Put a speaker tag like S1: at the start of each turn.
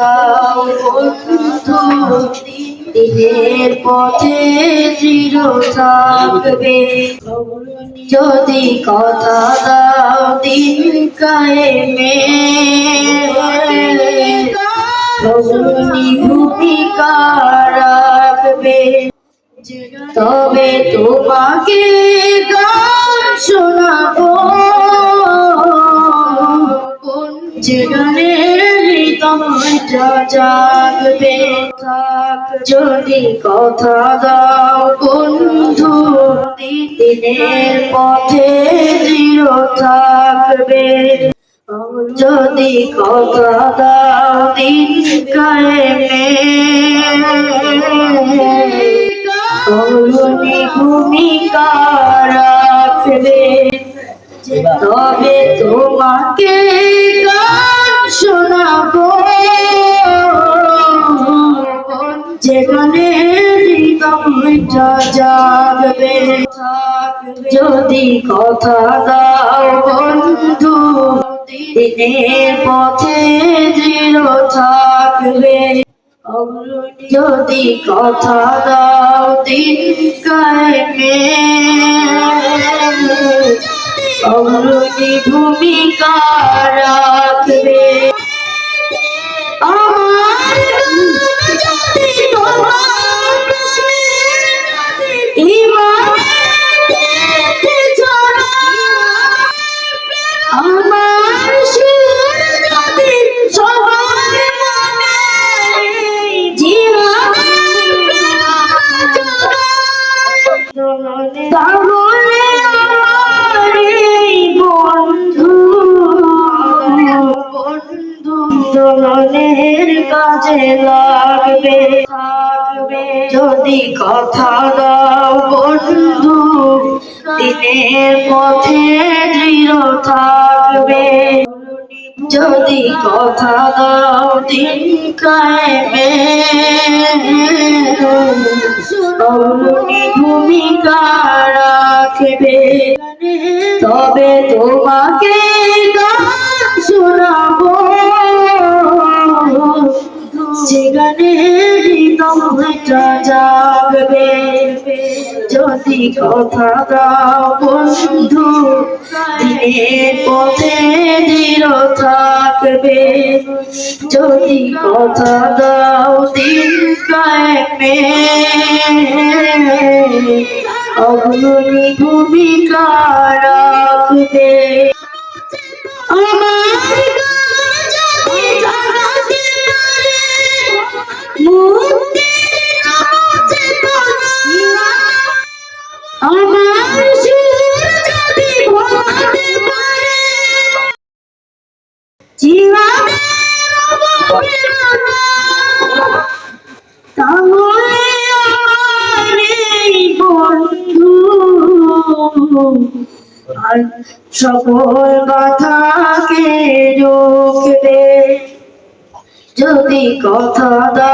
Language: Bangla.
S1: দাও বন্ধু, দিনের পথে দৃঢ় থাকবে। যদি কথা দাও দিন কায়েমে, অগ্রণী ভূমিকা রাখবে। তবে তোমাকে গান শোনাবো, যে গানের হৃদয়টা জাগবে। যদি কথা দাও বন্ধু, দিনের পথে দৃঢ় থাকবে। যদি কথা দাও দিন কায়েমে, অগ্রণী ভূমিকা রাখবে। তবে তোমাকে গান শোনাবো, যেখানে হৃদয়টা জাগবে। যদি কথা দাও বন্ধু, দিনের পথে দৃঢ় থাকবে। যদি কথা দাও দিন কায়েমে, অগ্রণী ভূমিকা রাখবে। মনের কাজে লাগবে। যদি কথা দাও বন্ধু, দিনের পথে দৃঢ় থাকবে। যদি কথা দাও দিন কায়েমে, অগ্রণী ভূমিকা রাখবে। তবে তোমাকে গান শোনাবো, যেখানে হৃদয়টা জাগবে। যদি কথা দাও বন্ধু, দিনের পথে দৃঢ় থাকবে। যদি কথা দাও দিন কায়েমে, অগ্রণী ভূমিকা রাখবে। সকল বাধাকে রুখবে। যদি কথা দাও